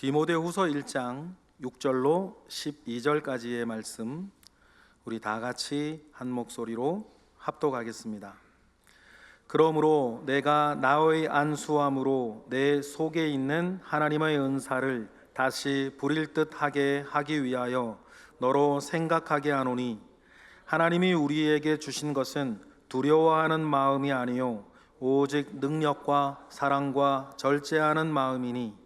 디모데후서 1장 6절로 12절까지의 말씀, 우리 다 같이 한 목소리로 합독하겠습니다. 그러므로 내가 나의 안수함으로 내 속에 있는 하나님의 은사를 다시 부릴 듯하게 하기 위하여 너로 생각하게 하노니, 하나님이 우리에게 주신 것은 두려워하는 마음이 아니요 오직 능력과 사랑과 절제하는 마음이니,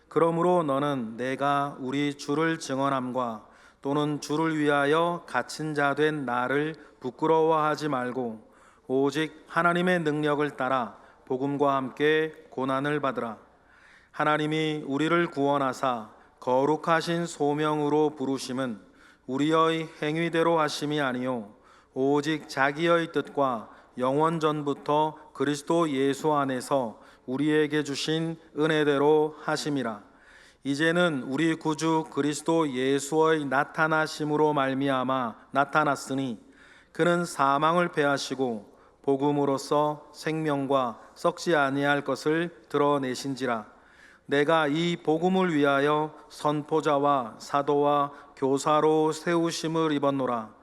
그러므로 너는 내가 우리 주를 증언함과 또는 주를 위하여 갇힌 자 된 나를 부끄러워하지 말고 오직 하나님의 능력을 따라 복음과 함께 고난을 받으라. 하나님이 우리를 구원하사 거룩하신 소명으로 부르심은 우리의 행위대로 하심이 아니요 오직 자기의 뜻과 영원 전부터 그리스도 예수 안에서 우리에게 주신 은혜대로 하심이라. 이제는 우리 구주 그리스도 예수의 나타나심으로 말미암아 나타났으니, 그는 사망을 패하시고 복음으로써 생명과 썩지 아니할 것을 드러내신지라. 내가 이 복음을 위하여 선포자와 사도와 교사로 세우심을 입었노라.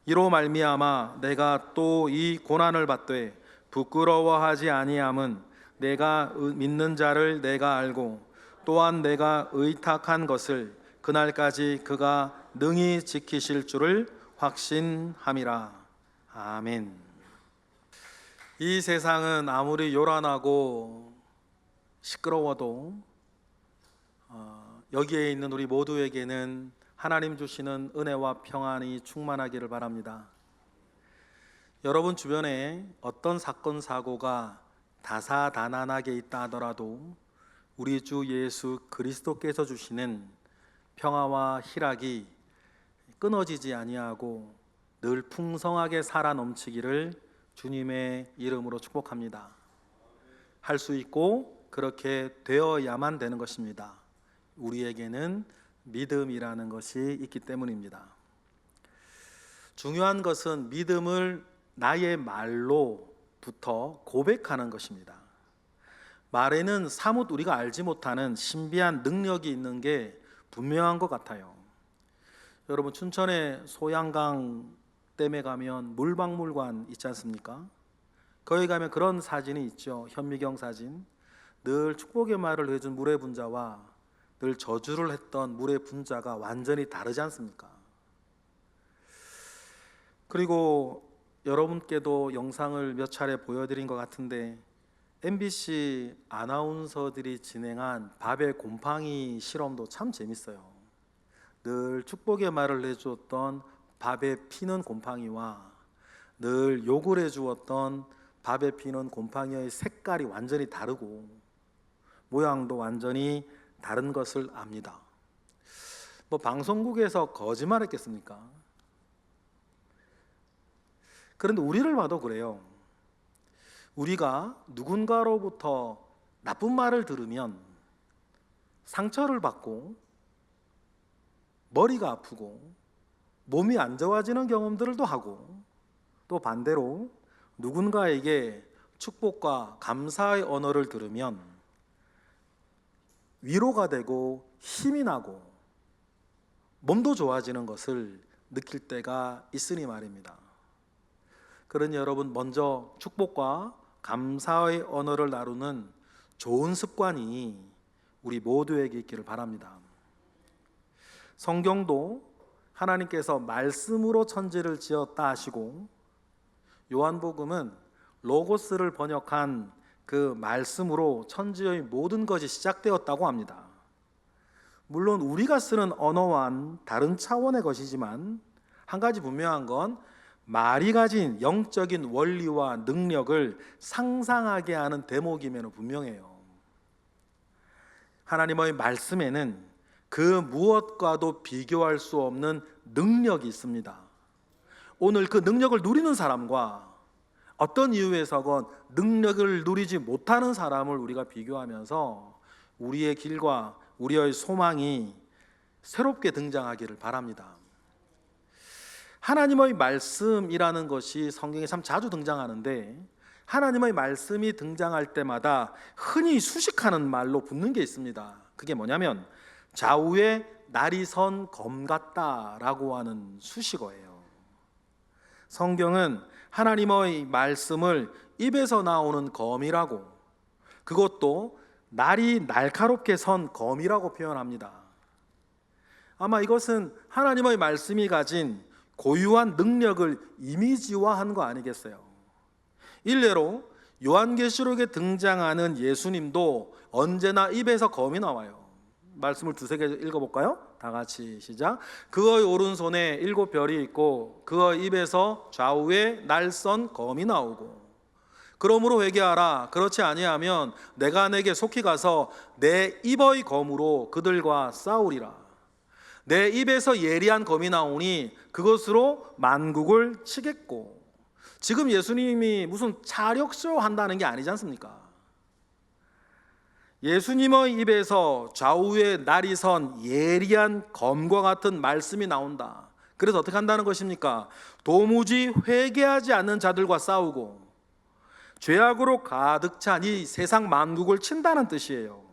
이로 말미암아 내가 또 이 고난을 받되 부끄러워하지 아니함은 내가 믿는 자를 내가 알고 또한 내가 의탁한 것을 그날까지 그가 능히 지키실 줄을 확신함이라. 아멘. 이 세상은 아무리 요란하고 시끄러워도 여기에 있는 우리 모두에게는 하나님 주시는 은혜와 평안이 충만하기를 바랍니다. 여러분 주변에 어떤 사건 사고가 다사다난하게 있다 하더라도 우리 주 예수 그리스도께서 주시는 평화와 희락이 끊어지지 아니하고 늘 풍성하게 살아 넘치기를 주님의 이름으로 축복합니다. 할 수 있고 그렇게 되어야만 되는 것입니다. 우리에게는 믿음이라는 것이 있기 때문입니다. 중요한 것은 믿음을 나의 말로부터 고백하는 것입니다. 말에는 사뭇 우리가 알지 못하는 신비한 능력이 있는 게 분명한 것 같아요. 여러분 춘천의 소양강 댐에 가면 물박물관 있지 않습니까? 거기 가면 그런 사진이 있죠. 현미경 사진. 늘 축복의 말을 해준 물의 분자와 늘 저주를 했던 물의 분자가 완전히 다르지 않습니까? 그리고 여러분께도 영상을 몇 차례 보여드린 것 같은데, MBC 아나운서들이 진행한 밥의 곰팡이 실험도 참 재밌어요. 늘 축복의 말을 해주었던 밥에 피는 곰팡이와 늘 욕을 해주었던 밥에 피는 곰팡이의 색깔이 완전히 다르고 모양도 완전히 다른 것을 압니다. 뭐 방송국에서 거짓말했겠습니까? 그런데 우리를 봐도 그래요. 우리가 누군가로부터 나쁜 말을 들으면 상처를 받고 머리가 아프고 몸이 안 좋아지는 경험들도 하고, 또 반대로 누군가에게 축복과 감사의 언어를 들으면 위로가 되고 힘이 나고 몸도 좋아지는 것을 느낄 때가 있으니 말입니다. 그러니 여러분, 먼저 축복과 감사의 언어를 나누는 좋은 습관이 우리 모두에게 있기를 바랍니다. 성경도 하나님께서 말씀으로 천지를 지었다 하시고, 요한복음은 로고스를 번역한 그 말씀으로 천지의 모든 것이 시작되었다고 합니다. 물론 우리가 쓰는 언어와는 다른 차원의 것이지만 한 가지 분명한 건 말이 가진 영적인 원리와 능력을 상상하게 하는 대목이면 분명해요. 하나님의 말씀에는 그 무엇과도 비교할 수 없는 능력이 있습니다. 오늘 그 능력을 누리는 사람과 어떤 이유에서건 능력을 누리지 못하는 사람을 우리가 비교하면서 우리의 길과 우리의 소망이 새롭게 등장하기를 바랍니다. 하나님의 말씀이라는 것이 성경에 참 자주 등장하는데, 하나님의 말씀이 등장할 때마다 흔히 수식하는 말로 붙는 게 있습니다. 그게 뭐냐면 좌우에 날이 선 검 같다라고 하는 수식어예요. 성경은 하나님의 말씀을 입에서 나오는 검이라고, 그것도 날이 날카롭게 선 검이라고 표현합니다. 아마 이것은 하나님의 말씀이 가진 고유한 능력을 이미지화한 거 아니겠어요? 일례로 요한계시록에 등장하는 예수님도 언제나 입에서 검이 나와요. 말씀을 두세 개 읽어볼까요? 다 같이 시작. 그의 오른손에 7별이 있고 그의 입에서 좌우에 날선 검이 나오고, 그러므로 회개하라. 그렇지 아니하면 내가 내게 속히 가서 내 입의 검으로 그들과 싸우리라. 내 입에서 예리한 검이 나오니 그것으로 만국을 치겠고. 지금 예수님이 무슨 차력쇼 한다는 게 아니지 않습니까? 예수님의 입에서 좌우에 날이 선 예리한 검과 같은 말씀이 나온다. 그래서 어떻게 한다는 것입니까? 도무지 회개하지 않는 자들과 싸우고 죄악으로 가득 찬 이 세상 만국을 친다는 뜻이에요.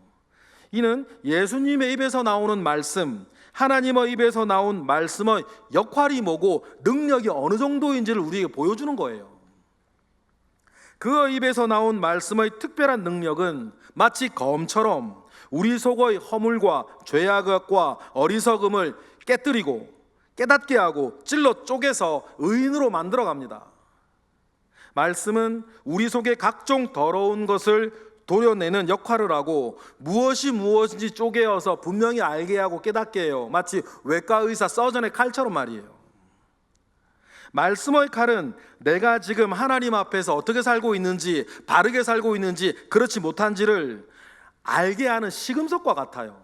이는 예수님의 입에서 나오는 말씀, 하나님의 입에서 나온 말씀의 역할이 뭐고 능력이 어느 정도인지를 우리에게 보여주는 거예요. 그의 입에서 나온 말씀의 특별한 능력은 마치 검처럼 우리 속의 허물과 죄악과 어리석음을 깨뜨리고 깨닫게 하고 찔러 쪼개서 의인으로 만들어 갑니다. 말씀은 우리 속에 각종 더러운 것을 도려내는 역할을 하고 무엇이 무엇인지 쪼개어서 분명히 알게 하고 깨닫게 해요. 마치 외과 의사 서전의 칼처럼 말이에요. 말씀의 칼은 내가 지금 하나님 앞에서 어떻게 살고 있는지, 바르게 살고 있는지, 그렇지 못한지를 알게 하는 시금석과 같아요.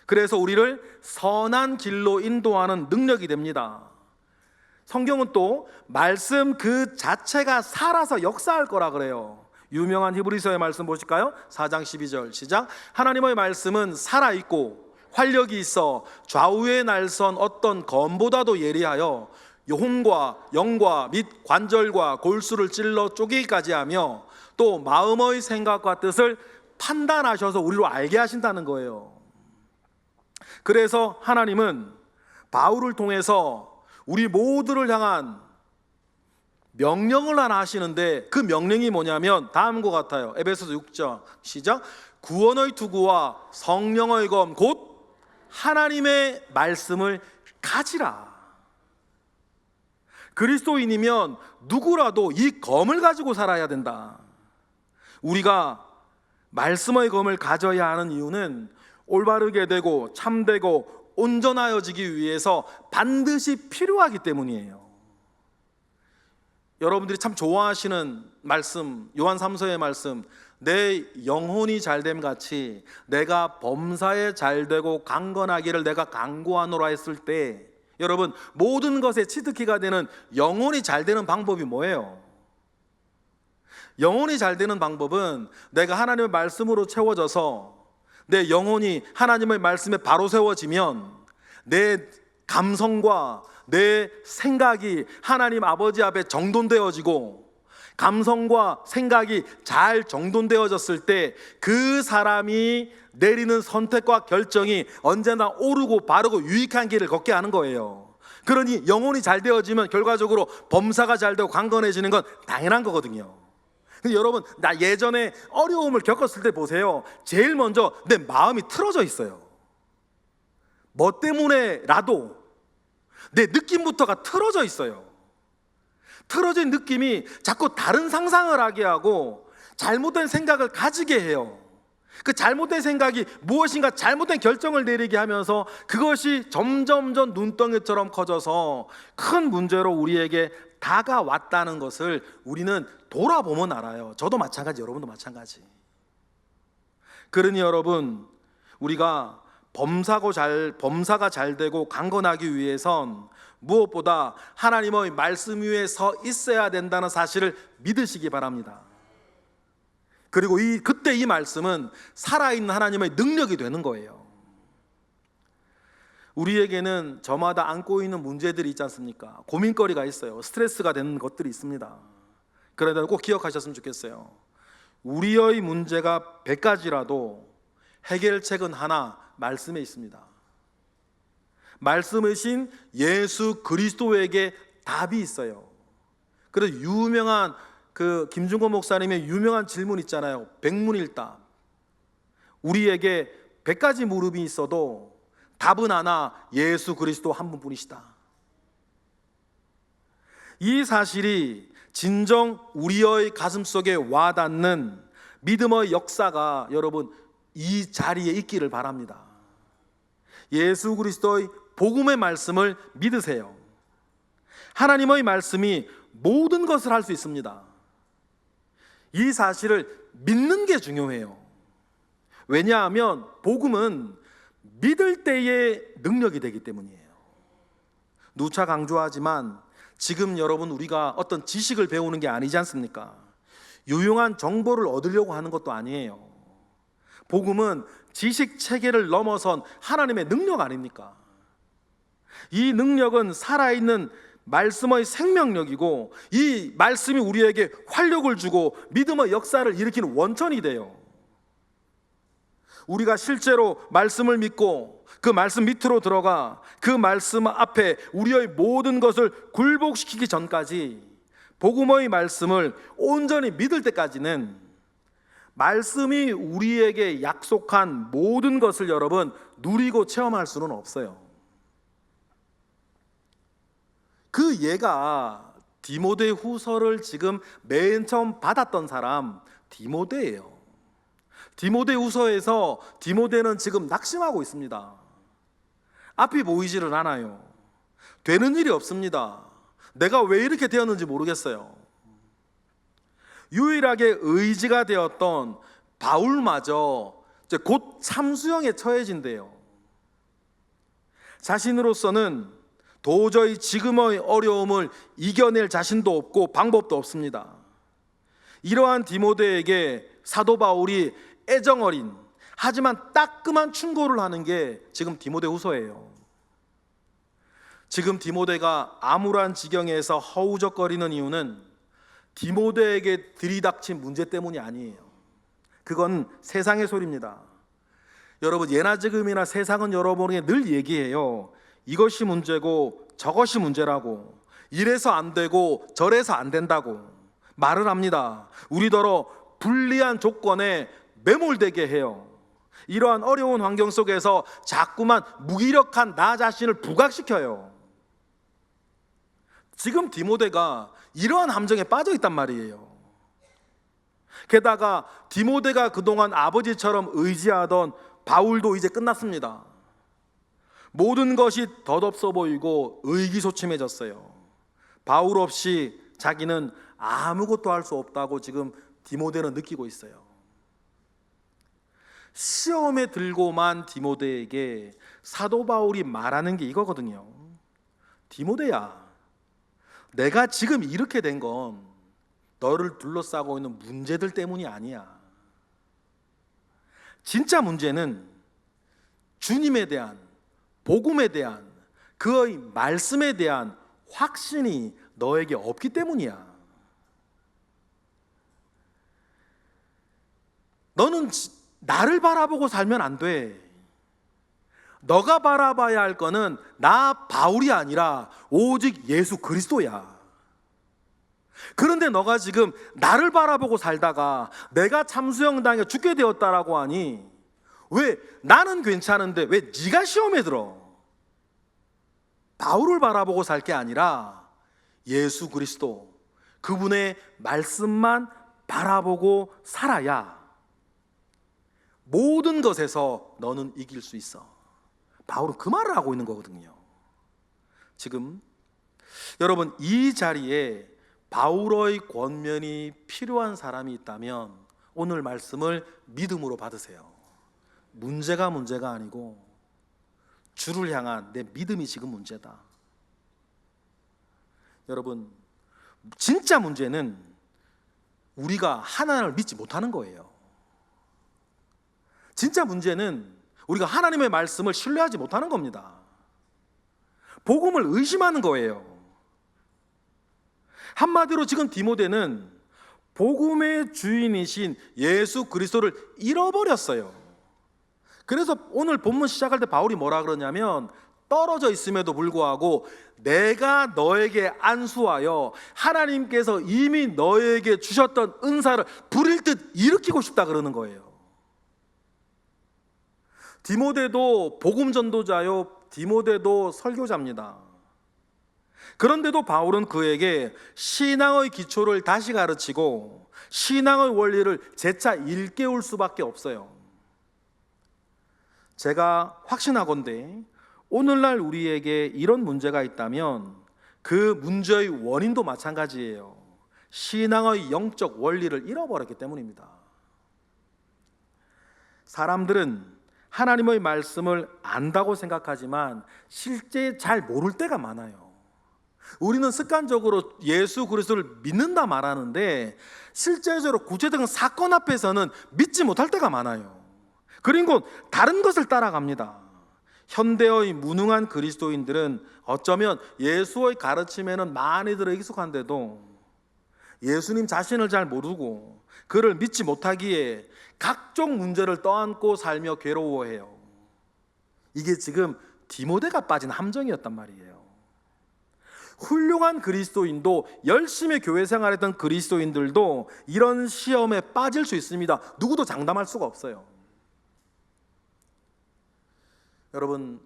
그래서 우리를 선한 길로 인도하는 능력이 됩니다. 성경은 또 말씀 그 자체가 살아서 역사할 거라 그래요. 유명한 히브리서의 말씀 보실까요? 4장 12절 시작. 하나님의 말씀은 살아있고 활력이 있어 좌우에 날선 어떤 검보다도 예리하여 혼과 영과 및 관절과 골수를 찔러 쪼개기까지 하며 또 마음의 생각과 뜻을 판단하셔서 우리로 알게 하신다는 거예요. 그래서 하나님은 바울을 통해서 우리 모두를 향한 명령을 하나 하시는데 그 명령이 뭐냐면 다음과 같아요. 에베소서 6장 시작. 구원의 투구와 성령의 검 곧 하나님의 말씀을 가지라. 그리스도인이면 누구라도 이 검을 가지고 살아야 된다. 우리가 말씀의 검을 가져야 하는 이유는 올바르게 되고 참되고 온전하여지기 위해서 반드시 필요하기 때문이에요. 여러분들이 참 좋아하시는 말씀, 요한 3서의 말씀, 내 영혼이 잘됨 같이 내가 범사에 잘되고 강건하기를 내가 간구하노라 했을 때, 여러분 모든 것에 치트키가 되는 영혼이 잘되는 방법이 뭐예요? 영혼이 잘되는 방법은 내가 하나님의 말씀으로 채워져서 내 영혼이 하나님의 말씀에 바로 세워지면 내 감성과 내 생각이 하나님 아버지 앞에 정돈되어지고, 감성과 생각이 잘 정돈되어졌을 때 그 사람이 내리는 선택과 결정이 언제나 옳고 바르고 유익한 길을 걷게 하는 거예요. 그러니 영혼이 잘 되어지면 결과적으로 범사가 잘 되고 강건해지는 건 당연한 거거든요. 근데 여러분, 나 예전에 어려움을 겪었을 때 보세요. 제일 먼저 내 마음이 틀어져 있어요. 뭐 때문에라도 내 느낌부터가 틀어져 있어요. 틀어진 느낌이 자꾸 다른 상상을 하게 하고 잘못된 생각을 가지게 해요. 그 잘못된 생각이 무엇인가 잘못된 결정을 내리게 하면서 그것이 점점점 눈덩이처럼 커져서 큰 문제로 우리에게 다가왔다는 것을 우리는 돌아보면 알아요. 저도 마찬가지, 여러분도 마찬가지. 그러니 여러분, 우리가 범사가 잘 되고 강건하기 위해선 무엇보다 하나님의 말씀 위에 서 있어야 된다는 사실을 믿으시기 바랍니다. 그리고 그때 이 말씀은 살아있는 하나님의 능력이 되는 거예요. 우리에게는 저마다 안고 있는 문제들이 있지 않습니까? 고민거리가 있어요. 스트레스가 되는 것들이 있습니다. 그러나 꼭 기억하셨으면 좋겠어요. 우리의 문제가 100가지라도 해결책은 하나, 말씀에 있습니다. 말씀이신 예수 그리스도에게 답이 있어요. 그래서 유명한 김중건 목사님의 유명한 질문 있잖아요. 백문일답. 우리에게 100가지 물음이 있어도 답은 하나, 예수 그리스도 한 분뿐이시다. 이 사실이 진정 우리의 가슴속에 와닿는 믿음의 역사가 여러분 이 자리에 있기를 바랍니다. 예수 그리스도의 복음의 말씀을 믿으세요. 하나님의 말씀이 모든 것을 할 수 있습니다. 이 사실을 믿는 게 중요해요. 왜냐하면 복음은 믿을 때의 능력이 되기 때문이에요. 누차 강조하지만 지금 여러분 우리가 어떤 지식을 배우는 게 아니지 않습니까? 유용한 정보를 얻으려고 하는 것도 아니에요. 복음은 지식 체계를 넘어선 하나님의 능력 아닙니까? 이 능력은 살아있는 말씀의 생명력이고 이 말씀이 우리에게 활력을 주고 믿음의 역사를 일으키는 원천이 돼요. 우리가 실제로 말씀을 믿고 그 말씀 밑으로 들어가 그 말씀 앞에 우리의 모든 것을 굴복시키기 전까지 복음의 말씀을 온전히 믿을 때까지는 말씀이 우리에게 약속한 모든 것을 여러분 누리고 체험할 수는 없어요. 그 예가 디모데 후서를 지금 맨 처음 받았던 사람 디모데예요. 디모데 후서에서 디모데는 지금 낙심하고 있습니다. 앞이 보이지를 않아요. 되는 일이 없습니다. 내가 왜 이렇게 되었는지 모르겠어요. 유일하게 의지가 되었던 바울마저 이제 곧 참수형에 처해진대요. 자신으로서는 도저히 지금의 어려움을 이겨낼 자신도 없고 방법도 없습니다. 이러한 디모데에게 사도 바울이 애정어린 하지만 따끔한 충고를 하는 게 지금 디모데 후서예요. 지금 디모데가 암울한 지경에서 허우적거리는 이유는 디모데에게 들이닥친 문제 때문이 아니에요. 그건 세상의 소리입니다. 여러분 예나 지금이나 세상은 여러분에게 늘 얘기해요. 이것이 문제고 저것이 문제라고, 이래서 안 되고 저래서 안 된다고 말을 합니다. 우리더러 불리한 조건에 매몰되게 해요. 이러한 어려운 환경 속에서 자꾸만 무기력한 나 자신을 부각시켜요. 지금 디모데가 이러한 함정에 빠져 있단 말이에요. 게다가 디모데가 그동안 아버지처럼 의지하던 바울도 이제 끝났습니다. 모든 것이 덧없어 보이고 의기소침해졌어요. 바울 없이 자기는 아무것도 할 수 없다고 지금 디모데는 느끼고 있어요. 시험에 들고만 디모데에게 사도 바울이 말하는 게 이거거든요. 디모데야, 내가 지금 이렇게 된 건 너를 둘러싸고 있는 문제들 때문이 아니야. 진짜 문제는 주님에 대한, 복음에 대한, 그의 말씀에 대한 확신이 너에게 없기 때문이야. 너는 나를 바라보고 살면 안 돼. 너가 바라봐야 할 거는 나 바울이 아니라 오직 예수 그리스도야. 그런데 너가 지금 나를 바라보고 살다가 내가 참수형당해 죽게 되었다라고 하니 왜 나는 괜찮은데 왜 네가 시험에 들어? 바울을 바라보고 살 게 아니라 예수 그리스도, 그분의 말씀만 바라보고 살아야 모든 것에서 너는 이길 수 있어. 바울은 그 말을 하고 있는 거거든요. 지금 여러분 이 자리에 바울의 권면이 필요한 사람이 있다면 오늘 말씀을 믿음으로 받으세요. 문제가 아니고 주를 향한 내 믿음이 지금 문제다. 여러분 진짜 문제는 우리가 하나님을 믿지 못하는 거예요. 진짜 문제는 우리가 하나님의 말씀을 신뢰하지 못하는 겁니다. 복음을 의심하는 거예요. 한마디로 지금 디모데는 복음의 주인이신 예수 그리스도를 잃어버렸어요. 그래서 오늘 본문 시작할 때 바울이 뭐라 그러냐면, 떨어져 있음에도 불구하고 내가 너에게 안수하여 하나님께서 이미 너에게 주셨던 은사를 불일 듯 일으키고 싶다 그러는 거예요. 디모데도 복음 전도자요, 디모데도 설교자입니다. 그런데도 바울은 그에게 신앙의 기초를 다시 가르치고 신앙의 원리를 재차 일깨울 수밖에 없어요. 제가 확신하건대 오늘날 우리에게 이런 문제가 있다면 그 문제의 원인도 마찬가지예요. 신앙의 영적 원리를 잃어버렸기 때문입니다. 사람들은 하나님의 말씀을 안다고 생각하지만 실제 잘 모를 때가 많아요. 우리는 습관적으로 예수 그리스도를 믿는다 말하는데 실제적으로 구체적인 사건 앞에서는 믿지 못할 때가 많아요. 그리고 다른 것을 따라갑니다. 현대의 무능한 그리스도인들은 어쩌면 예수의 가르침에는 많이들 익숙한데도 예수님 자신을 잘 모르고 그를 믿지 못하기에 각종 문제를 떠안고 살며 괴로워해요. 이게 지금 디모데가 빠진 함정이었단 말이에요. 훌륭한 그리스도인도, 열심히 교회 생활했던 그리스도인들도 이런 시험에 빠질 수 있습니다. 누구도 장담할 수가 없어요.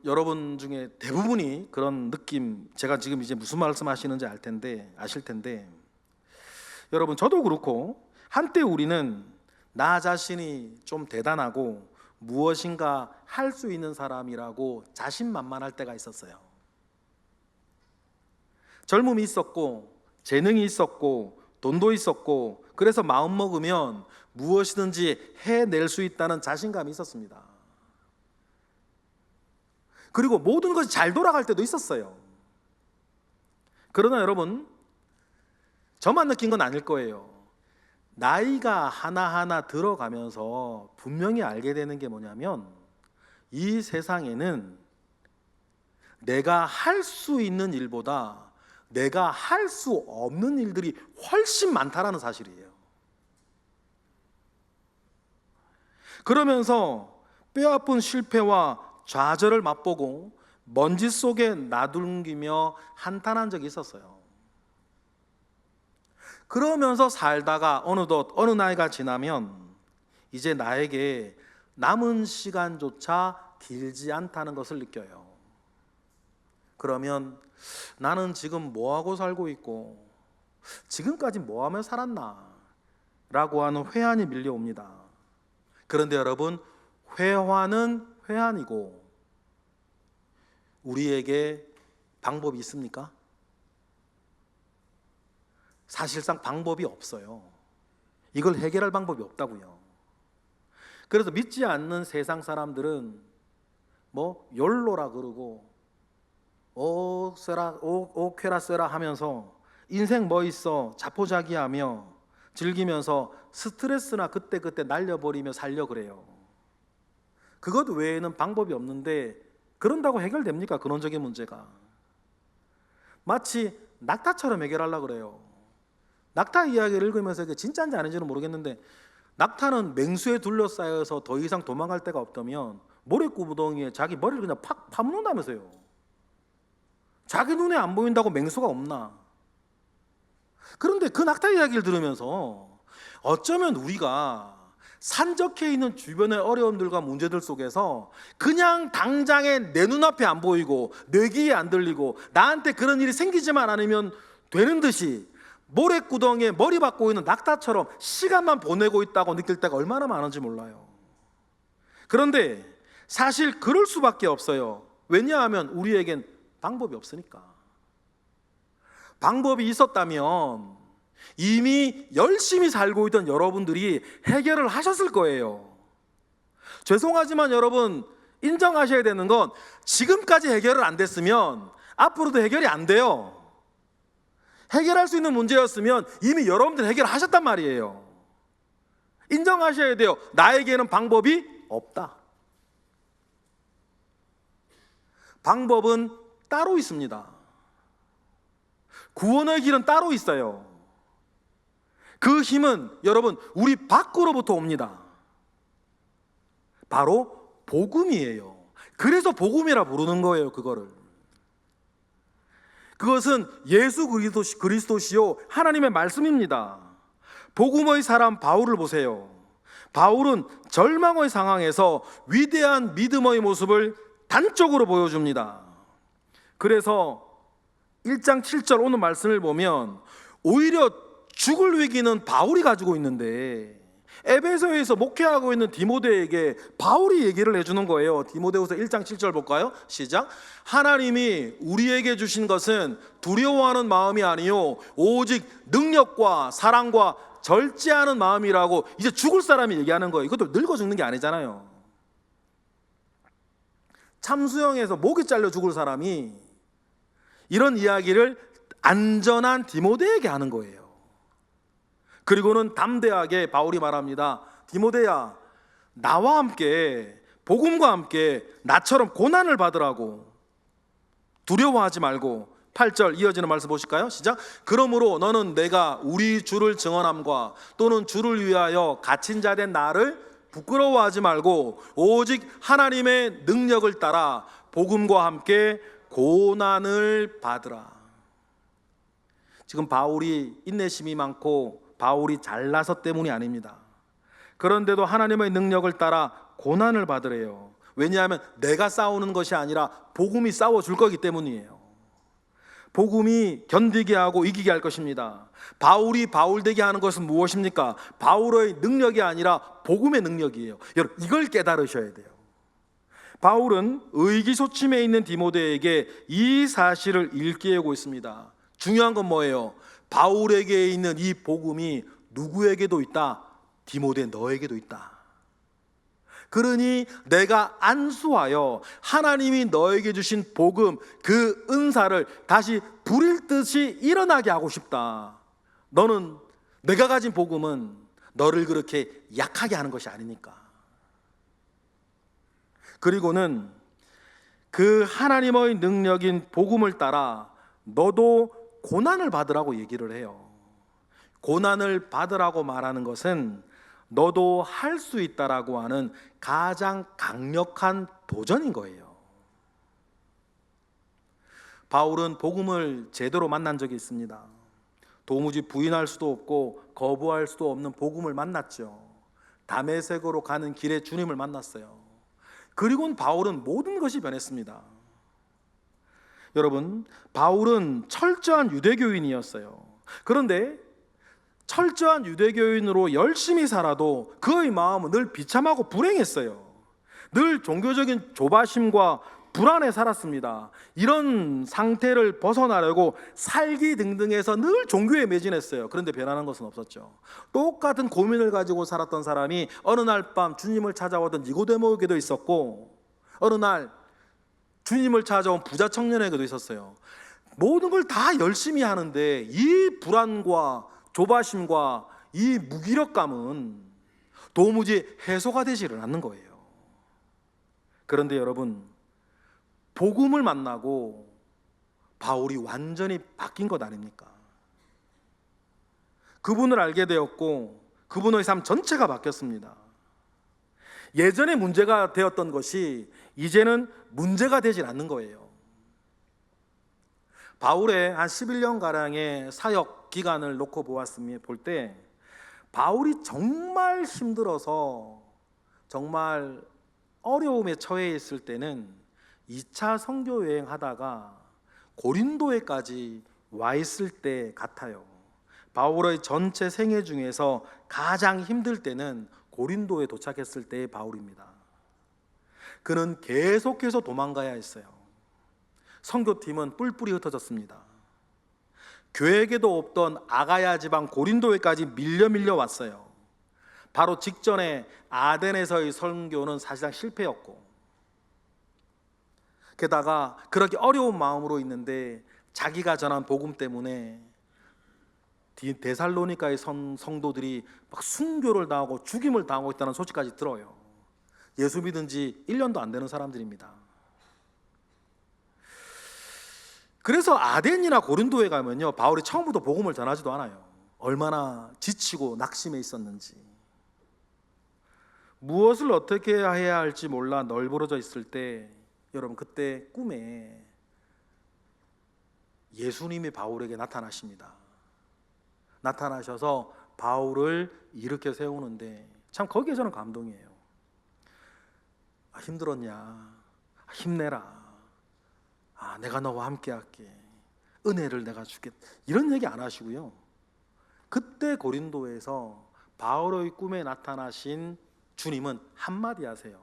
여러분 중에 대부분이 그런 느낌, 제가 지금 이제 무슨 말씀하시는지 아실 텐데, 여러분, 저도 그렇고 한때 우리는 나 자신이 좀 대단하고 무엇인가 할 수 있는 사람이라고 자신만만할 때가 있었어요. 젊음이 있었고 재능이 있었고 돈도 있었고, 그래서 마음 먹으면 무엇이든지 해낼 수 있다는 자신감이 있었습니다. 그리고 모든 것이 잘 돌아갈 때도 있었어요. 그러나 여러분, 저만 느낀 건 아닐 거예요. 나이가 하나하나 들어가면서 분명히 알게 되는 게 뭐냐면, 이 세상에는 내가 할 수 있는 일보다 내가 할 수 없는 일들이 훨씬 많다라는 사실이에요. 그러면서 뼈아픈 실패와 좌절을 맛보고 먼지 속에 나둥기며 한탄한 적이 있었어요. 그러면서 살다가 어느 나이가 지나면 이제 나에게 남은 시간조차 길지 않다는 것을 느껴요. 그러면 나는 지금 뭐하고 살고 있고 지금까지 뭐하며 살았나 라고 하는 회한이 밀려옵니다. 그런데 여러분, 회한은 회한이고 우리에게 방법이 있습니까? 사실상 방법이 없어요. 이걸 해결할 방법이 없다고요. 그래서 믿지 않는 세상 사람들은 욜로라 그러고 오케라 쎄라 하면서 인생 뭐 있어 자포자기하며 즐기면서 스트레스나 그때그때 날려버리며 살려 그래요. 그것 외에는 방법이 없는데 그런다고 해결됩니까? 근원적인 문제가. 마치 낙타처럼 해결하려고 그래요. 낙타 이야기를 읽으면서 이게 진짜인지 아닌지는 모르겠는데, 낙타는 맹수에 둘러싸여서 더 이상 도망갈 데가 없다면 모래구덩이에 자기 머리를 그냥 팍 파묻는다면서요. 자기 눈에 안 보인다고 맹수가 없나? 그런데 그 낙타 이야기를 들으면서 어쩌면 우리가 산적해 있는 주변의 어려움들과 문제들 속에서 그냥 당장에 내 눈앞에 안 보이고 내 귀에 안 들리고 나한테 그런 일이 생기지만 않으면 되는 듯이 모래구덩이에 머리 박고 있는 낙타처럼 시간만 보내고 있다고 느낄 때가 얼마나 많은지 몰라요. 그런데 사실 그럴 수밖에 없어요. 왜냐하면 우리에겐 방법이 없으니까. 방법이 있었다면 이미 열심히 살고 있던 여러분들이 해결을 하셨을 거예요. 죄송하지만 여러분, 인정하셔야 되는 건 지금까지 해결을 안 됐으면 앞으로도 해결이 안 돼요. 해결할 수 있는 문제였으면 이미 여러분들 해결하셨단 말이에요. 인정하셔야 돼요. 나에게는 방법이 없다. 방법은 따로 있습니다. 구원의 길은 따로 있어요. 그 힘은 여러분 우리 밖으로부터 옵니다. 바로 복음이에요. 그래서 복음이라 부르는 거예요. 그것은 예수 그리스도시요 하나님의 말씀입니다. 복음의 사람 바울을 보세요. 바울은 절망의 상황에서 위대한 믿음의 모습을 단적으로 보여줍니다. 그래서 1장 7절 오늘 말씀을 보면 오히려 죽을 위기는 바울이 가지고 있는데 에베소에서 목회하고 있는 디모데에게 바울이 얘기를 해주는 거예요. 디모데후서 1장 7절 볼까요? 시작. 하나님이 우리에게 주신 것은 두려워하는 마음이 아니요 오직 능력과 사랑과 절제하는 마음이라고. 이제 죽을 사람이 얘기하는 거예요. 이것도 늙어 죽는 게 아니잖아요. 참수형에서 목이 잘려 죽을 사람이 이런 이야기를 안전한 디모데에게 하는 거예요. 그리고는 담대하게 바울이 말합니다. 디모데야, 나와 함께 복음과 함께 나처럼 고난을 받으라고. 두려워하지 말고. 8절 이어지는 말씀 보실까요? 시작. 그러므로 너는 내가 우리 주를 증언함과 또는 주를 위하여 갇힌 자 된 나를 부끄러워하지 말고 오직 하나님의 능력을 따라 복음과 함께 고난을 받으라. 지금 바울이 인내심이 많고 바울이 잘나서 때문이 아닙니다. 그런데도 하나님의 능력을 따라 고난을 받으래요. 왜냐하면 내가 싸우는 것이 아니라 복음이 싸워줄 거기 때문이에요. 복음이 견디게 하고 이기게 할 것입니다. 바울이 바울되게 하는 것은 무엇입니까? 바울의 능력이 아니라 복음의 능력이에요. 여러분, 이걸 깨달으셔야 돼요. 바울은 의기소침해 있는 디모데에게 이 사실을 일깨우고 있습니다. 중요한 건 뭐예요? 바울에게 있는 이 복음이 누구에게도 있다? 디모데 너에게도 있다. 그러니 내가 안수하여 하나님이 너에게 주신 복음, 그 은사를 다시 불일 듯이 일어나게 하고 싶다. 너는, 내가 가진 복음은 너를 그렇게 약하게 하는 것이 아니니까. 그리고는 그 하나님의 능력인 복음을 따라 너도 고난을 받으라고 얘기를 해요. 고난을 받으라고 말하는 것은 너도 할 수 있다라고 하는 가장 강력한 도전인 거예요. 바울은 복음을 제대로 만난 적이 있습니다. 도무지 부인할 수도 없고 거부할 수도 없는 복음을 만났죠. 다메섹으로 가는 길에 주님을 만났어요. 그리고는 바울은 모든 것이 변했습니다. 여러분, 바울은 철저한 유대교인이었어요. 그런데 철저한 유대교인으로 열심히 살아도 그의 마음은 늘 비참하고 불행했어요. 늘 종교적인 조바심과 불안에 살았습니다. 이런 상태를 벗어나려고 살기 등등해서 늘 종교에 매진했어요. 그런데 변하는 것은 없었죠. 똑같은 고민을 가지고 살았던 사람이 어느 날 밤 주님을 찾아오던 니고데모에게도 있었고, 어느 날 주님을 찾아온 부자 청년에게도 있었어요. 모든 걸 다 열심히 하는데 이 불안과 조바심과 이 무기력감은 도무지 해소가 되지를 않는 거예요. 그런데 여러분, 복음을 만나고 바울이 완전히 바뀐 것 아닙니까? 그분을 알게 되었고 그분의 삶 전체가 바뀌었습니다. 예전에 문제가 되었던 것이 이제는 문제가 되질 않는 거예요. 바울의 한 11년가량의 사역 기간을 놓고 볼 때 바울이 정말 힘들어서 정말 어려움에 처해 있을 때는 2차 선교 여행 하다가 고린도에까지 와 있을 때 같아요. 바울의 전체 생애 중에서 가장 힘들 때는 고린도에 도착했을 때의 바울입니다. 그는 계속해서 도망가야 했어요. 선교팀은 뿔뿔이 흩어졌습니다. 교회에게도 없던 아가야 지방 고린도에까지 밀려 왔어요. 바로 직전에 아덴에서의 선교는 사실상 실패였고, 게다가 그렇게 어려운 마음으로 있는데 자기가 전한 복음 때문에 데살로니가의 성도들이 막 순교를 당하고 죽임을 당하고 있다는 소식까지 들어요. 예수 믿은 지 1년도 안 되는 사람들입니다. 그래서 아덴이나 고린도에 가면요, 바울이 처음부터 복음을 전하지도 않아요. 얼마나 지치고 낙심해 있었는지. 무엇을 어떻게 해야 할지 몰라 널브러져 있을 때, 여러분 그때 꿈에 예수님이 바울에게 나타나십니다. 나타나셔서 바울을 일으켜 세우는데 참 거기에 저는 감동이에요. 힘들었냐? 힘내라. 내가 너와 함께 할게. 은혜를 내가 주겠다. 이런 얘기 안 하시고요. 그때 고린도에서 바울의 꿈에 나타나신 주님은 한마디 하세요.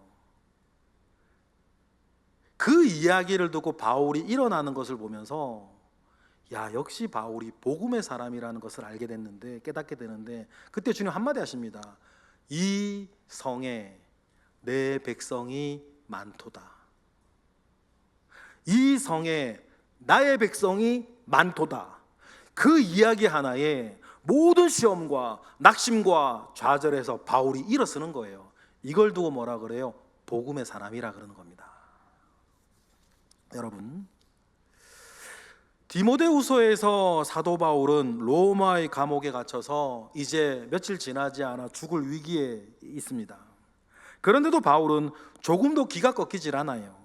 그 이야기를 듣고 바울이 일어나는 것을 보면서 역시 바울이 복음의 사람이라는 것을 알게 됐는데, 깨닫게 되는데, 그때 주님 한마디 하십니다. 이 성에 내 백성이 많도다. 이 성에 나의 백성이 많도다. 그 이야기 하나에 모든 시험과 낙심과 좌절에서 바울이 일어서는 거예요. 이걸 두고 뭐라 그래요? 복음의 사람이라 그러는 겁니다. 여러분, 디모데후서에서 사도 바울은 로마의 감옥에 갇혀서 이제 며칠 지나지 않아 죽을 위기에 있습니다. 그런데도 바울은 조금도 기가 꺾이질 않아요.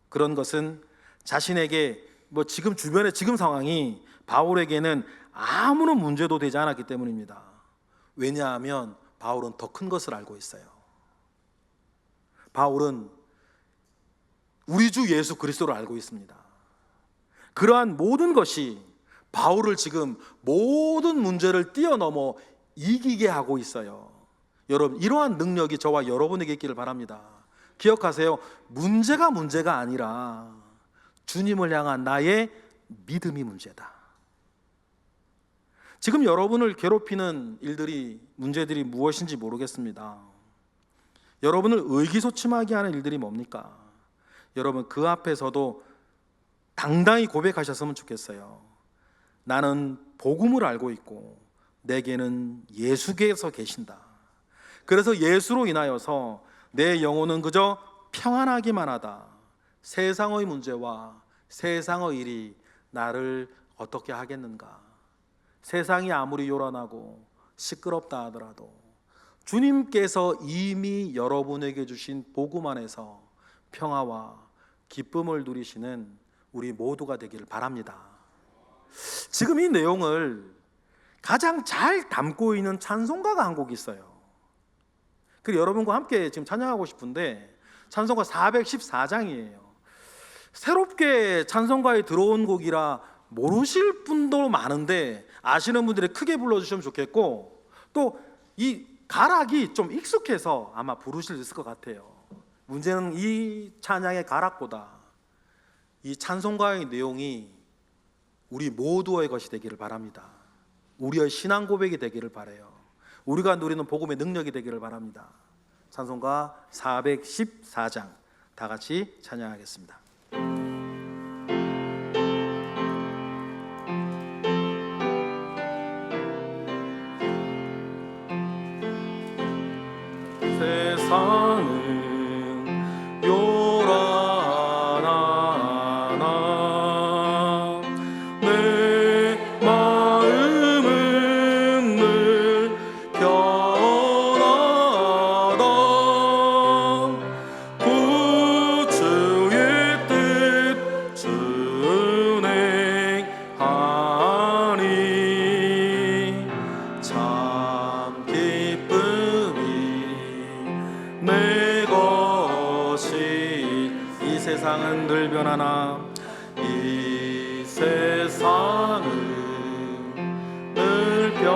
그런 것은 자신에게 지금 주변의 지금 상황이 바울에게는 아무런 문제도 되지 않았기 때문입니다. 왜냐하면 바울은 더 큰 것을 알고 있어요. 바울은 우리 주 예수 그리스도를 알고 있습니다. 그러한 모든 것이 바울을 지금 모든 문제를 뛰어넘어 이기게 하고 있어요. 여러분, 이러한 능력이 저와 여러분에게 있기를 바랍니다. 기억하세요. 문제가 아니라 주님을 향한 나의 믿음이 문제다. 지금 여러분을 괴롭히는 문제들이 무엇인지 모르겠습니다. 여러분을 의기소침하게 하는 일들이 뭡니까? 여러분, 그 앞에서도 당당히 고백하셨으면 좋겠어요. 나는 복음을 알고 있고 내게는 예수께서 계신다. 그래서 예수로 인하여서 내 영혼은 그저 평안하기만 하다. 세상의 문제와 세상의 일이 나를 어떻게 하겠는가? 세상이 아무리 요란하고 시끄럽다 하더라도 주님께서 이미 여러분에게 주신 복음 안에서 평화와 기쁨을 누리시는 우리 모두가 되기를 바랍니다. 지금 이 내용을 가장 잘 담고 있는 찬송가가 한 곡 있어요. 그리고 여러분과 함께 지금 찬양하고 싶은데 찬송가 414장이에요. 새롭게 찬송가에 들어온 곡이라 모르실 분도 많은데 아시는 분들이 크게 불러주시면 좋겠고, 또 이 가락이 좀 익숙해서 아마 부르실 수 있을 것 같아요. 문제는 이 찬양의 가락보다 이 찬송가의 내용이 우리 모두의 것이 되기를 바랍니다. 우리의 신앙 고백이 되기를 바라요. 우리가 누리는 복음의 능력이 되기를 바랍니다. 찬송가 414장 다 같이 찬양하겠습니다. 세상은 요란하나 내 마음은 늘 편하다. 구주의 뜻 준행하니 참 기쁨이 내 것이. 이 세상은 늘 변하나 이 세상은 늘 변하고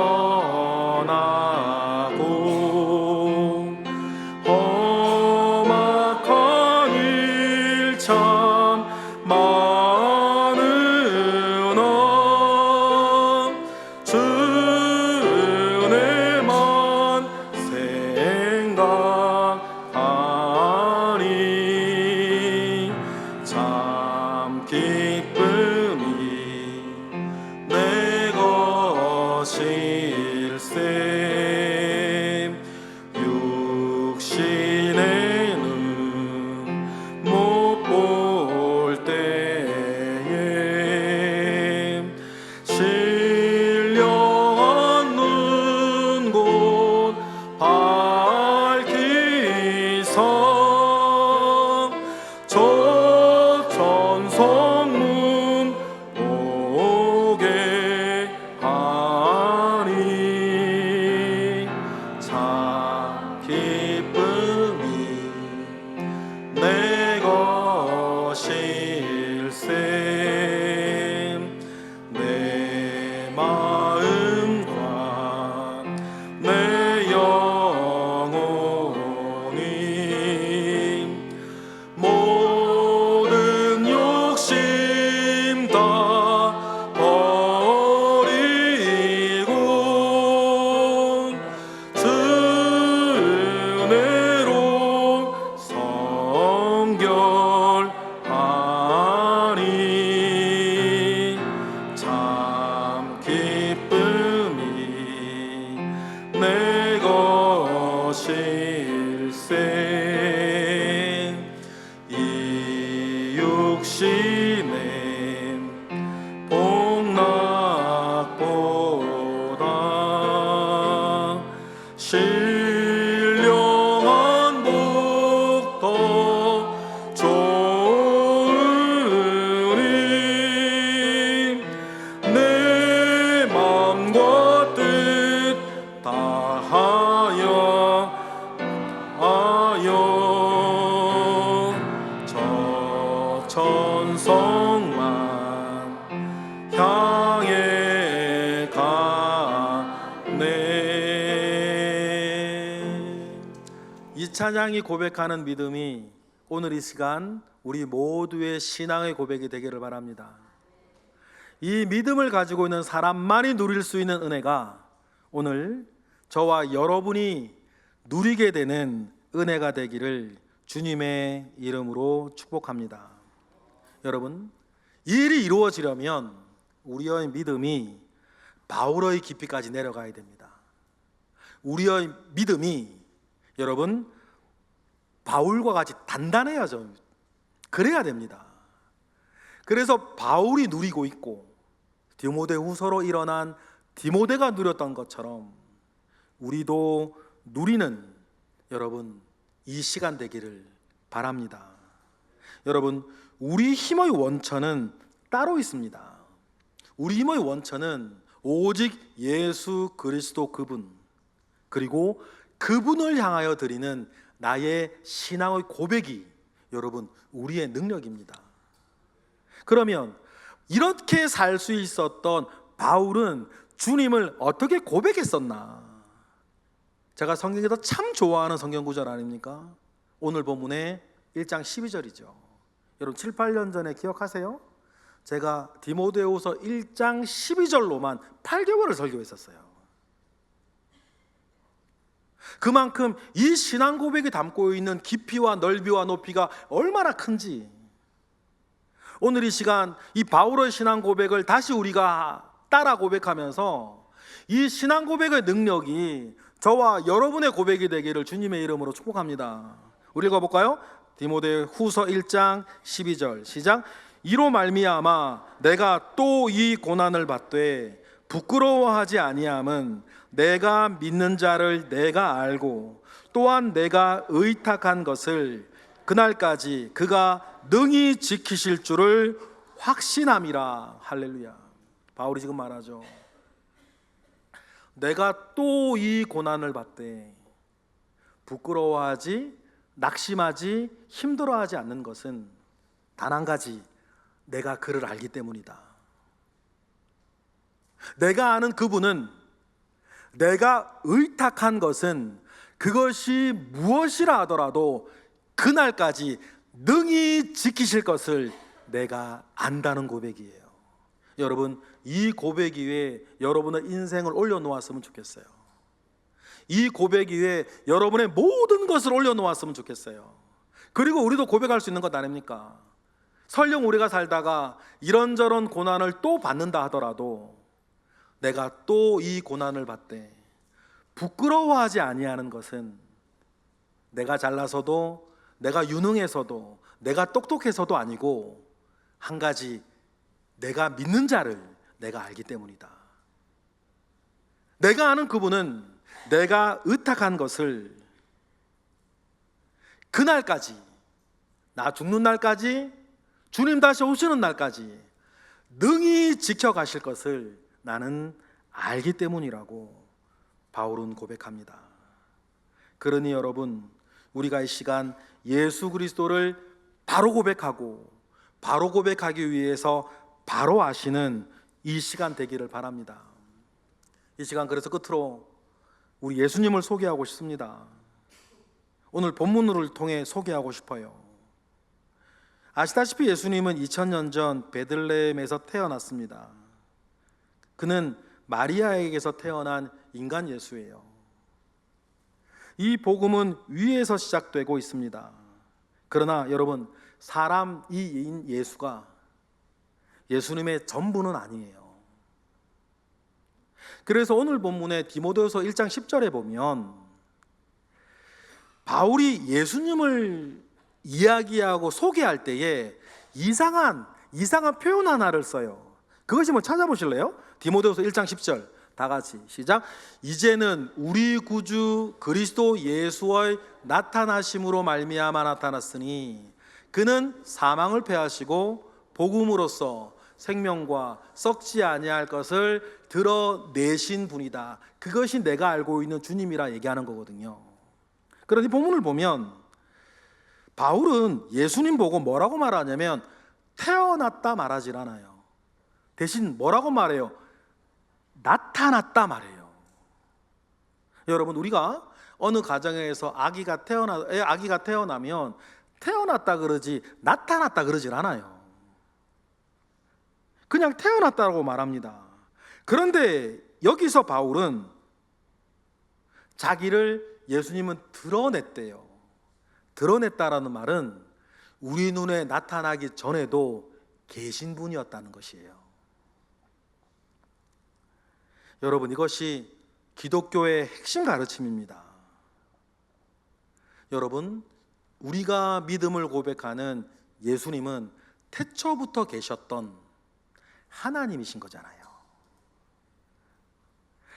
험악한 일 참 많으나 주님만 생각하니 참 기쁨이 내 것일세. 육신에는 못 볼 때에 신령한 눈 곧 밝히리라. 내 것일세. 내 마음과 내 영혼이 모든 욕심 다 버리고 주 은혜로 성결하니 참 기쁨이 내 것일세. 이 육신의 복락보다 신령한 복 더 좋으니 내 맘과 뜻 다하여 저 천성만 향해 가네. 이 찬양이 고백하는 믿음이 오늘 이 시간 우리 모두의 신앙의 고백이 되기를 바랍니다. 이 믿음을 가지고 있는 사람만이 누릴 수 있는 은혜가 오늘 저와 여러분이 누리게 되는 은혜가 되기를 주님의 이름으로 축복합니다. 여러분, 이 일이 이루어지려면 우리의 믿음이 바울의 깊이까지 내려가야 됩니다. 우리의 믿음이 여러분 바울과 같이 단단해야죠. 그래야 됩니다. 그래서 바울이 누리고 있고 디모데후서로 일어난 디모데가 누렸던 것처럼 우리도 누리는 여러분 이 시간 되기를 바랍니다. 여러분, 우리 힘의 원천은 따로 있습니다. 우리 힘의 원천은 오직 예수 그리스도 그분, 그리고 그분을 향하여 드리는 나의 신앙의 고백이 여러분 우리의 능력입니다. 그러면 이렇게 살 수 있었던 바울은 주님을 어떻게 고백했었나? 제가 성경에서 참 좋아하는 성경 구절 아닙니까? 오늘 본문의 1장 12절이죠. 여러분 7, 8년 전에 기억하세요? 제가 디모데후서 1장 12절로만 8개월을 설교했었어요. 그만큼 이 신앙 고백이 담고 있는 깊이와 넓이와 높이가 얼마나 큰지, 오늘 이 시간 이 바울의 신앙 고백을 다시 우리가 따라 고백하면서 이 신앙 고백의 능력이 저와 여러분의 고백이 되기를 주님의 이름으로 축복합니다. 우리 읽어볼까요? 디모데후서 1장 12절 시작. 이로 말미암아 내가 또 이 고난을 받되 부끄러워하지 아니함은 내가 믿는 자를 내가 알고 또한 내가 의탁한 것을 그날까지 그가 능히 지키실 줄을 확신함이라. 할렐루야. 바울이 지금 말하죠. 내가 또 이 고난을 받되 부끄러워하지, 낙심하지, 힘들어하지 않는 것은 단 한 가지, 내가 그를 알기 때문이다. 내가 아는 그분은 내가 의탁한 것은 그것이 무엇이라 하더라도 그날까지 능히 지키실 것을 내가 안다는 고백이에요. 여러분, 이 고백 위에 여러분의 인생을 올려놓았으면 좋겠어요. 이 고백 위에 여러분의 모든 것을 올려놓았으면 좋겠어요. 그리고 우리도 고백할 수 있는 것 아닙니까? 설령 우리가 살다가 이런저런 고난을 또 받는다 하더라도 내가 또 이 고난을 받되 부끄러워하지 아니하는 것은 내가 잘나서도, 내가 유능해서도, 내가 똑똑해서도 아니고 한 가지, 내가 믿는 자를 내가 알기 때문이다. 내가 아는 그분은 내가 의탁한 것을 그날까지, 나 죽는 날까지, 주님 다시 오시는 날까지 능히 지켜가실 것을 나는 알기 때문이라고 바울은 고백합니다. 그러니 여러분, 우리가 이 시간 예수 그리스도를 바로 고백하고 바로 고백하기 위해서 바로 아시는 이 시간 되기를 바랍니다. 이 시간 그래서 끝으로 우리 예수님을 소개하고 싶습니다. 오늘 본문을 통해 소개하고 싶어요. 아시다시피 예수님은 2000년 전 베들레헴에서 태어났습니다. 그는 마리아에게서 태어난 인간 예수예요. 이 복음은 위에서 시작되고 있습니다. 그러나 여러분, 사람인 예수가 예수님의 전부는 아니에요. 그래서 오늘 본문의 디모데후서 1장 10절에 보면 바울이 예수님을 이야기하고 소개할 때에 이상한 표현 하나를 써요. 그것이 뭐 찾아보실래요? 디모데후서 1장 10절 다 같이 시작. 이제는 우리 구주 그리스도 예수의 나타나심으로 말미암아 나타났으니 그는 사망을 패하시고 복음으로써 생명과 썩지 아니할 것을 드러내신 분이다. 그것이 내가 알고 있는 주님이라 얘기하는 거거든요. 그러니 본문을 보면 바울은 예수님 보고 뭐라고 말하냐면 태어났다 말하질 않아요. 대신 뭐라고 말해요? 나타났다 말해요. 여러분, 우리가 어느 가정에서 아기가 태어나면 태어났다 그러지 나타났다 그러질 않아요. 그냥 태어났다고 말합니다. 그런데 여기서 바울은 자기를 예수님은 드러냈대요. 드러냈다라는 말은 우리 눈에 나타나기 전에도 계신 분이었다는 것이에요. 여러분, 이것이 기독교의 핵심 가르침입니다. 여러분, 우리가 믿음을 고백하는 예수님은 태초부터 계셨던 하나님이신 거잖아요.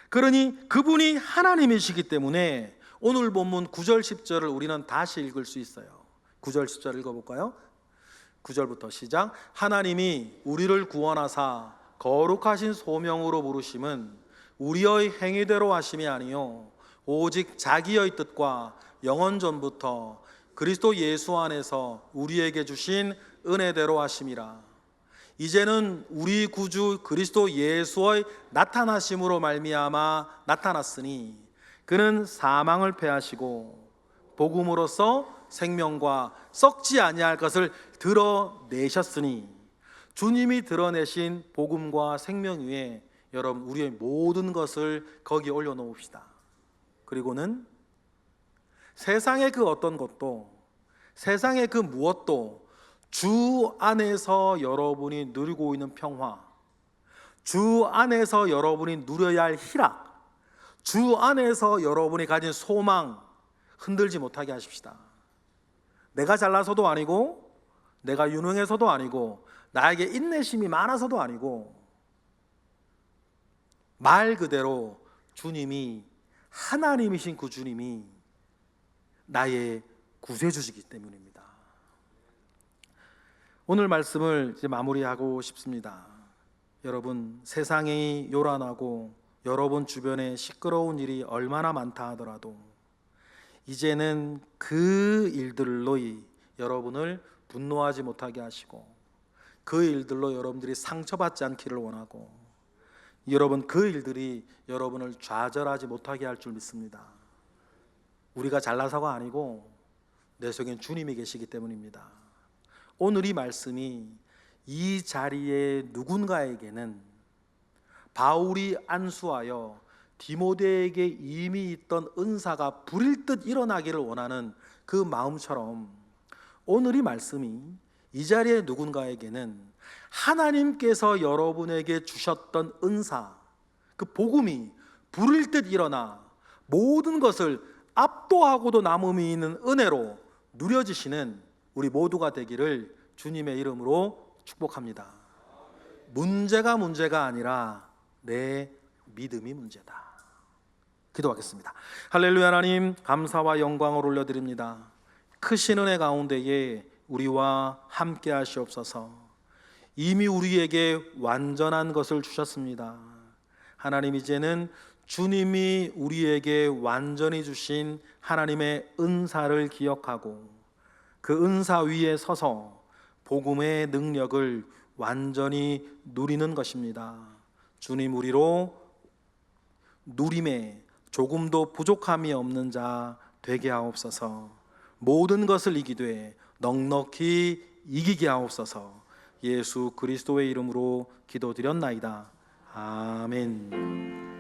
그러니 그분이 하나님이시기 때문에 오늘 본문 9절 10절을 우리는 다시 읽을 수 있어요. 9절 10절 읽어볼까요? 9절부터 시작. 하나님이 우리를 구원하사 거룩하신 소명으로 부르심은 우리의 행위대로 하심이 아니요 오직 자기의 뜻과 영원 전부터 그리스도 예수 안에서 우리에게 주신 은혜대로 하심이라. 이제는 우리 구주 그리스도 예수의 나타나심으로 말미암아 나타났으니 그는 사망을 패하시고 복음으로써 생명과 썩지 아니할 것을 드러내셨으니, 주님이 드러내신 복음과 생명 위에 여러분 우리의 모든 것을 거기에 올려놓읍시다. 그리고는 세상의 그 어떤 것도, 세상의 그 무엇도 주 안에서 여러분이 누리고 있는 평화, 주 안에서 여러분이 누려야 할 희락, 주 안에서 여러분이 가진 소망 흔들지 못하게 하십시다. 내가 잘나서도 아니고, 내가 유능해서도 아니고, 나에게 인내심이 많아서도 아니고, 말 그대로 주님이, 하나님이신 그 주님이 나의 구세주시기 때문입니다. 오늘 말씀을 이제 마무리하고 싶습니다. 여러분, 세상이 요란하고 여러분 주변에 시끄러운 일이 얼마나 많다 하더라도 이제는 그 일들로 여러분을 분노하지 못하게 하시고, 그 일들로 여러분들이 상처받지 않기를 원하고, 여러분 그 일들이 여러분을 좌절하지 못하게 할 줄 믿습니다. 우리가 잘나서가 아니고 내 속엔 주님이 계시기 때문입니다. 오늘 이 말씀이 이 자리에 누군가에게는 바울이 안수하여 디모데에게 이미 있던 은사가 불일 듯 일어나기를 원하는 그 마음처럼, 오늘 이 말씀이 이 자리에 누군가에게는 하나님께서 여러분에게 주셨던 은사, 그 복음이 불일 듯 일어나 모든 것을 압도하고도 남음이 있는 은혜로 누려지시는 우리 모두가 되기를 주님의 이름으로 축복합니다. 문제가 아니라 내 믿음이 문제다. 기도하겠습니다. 할렐루야. 하나님, 감사와 영광을 올려드립니다. 크신 은혜 가운데에 우리와 함께 하시옵소서. 이미 우리에게 완전한 것을 주셨습니다. 하나님, 이제는 주님이 우리에게 완전히 주신 하나님의 은사를 기억하고 그 은사 위에 서서 복음의 능력을 완전히 누리는 것입니다. 주님, 우리로 누림에 조금도 부족함이 없는 자 되게 하옵소서. 모든 것을 이기되 넉넉히 이기게 하옵소서. 예수 그리스도의 이름으로 기도드렸나이다. 아멘.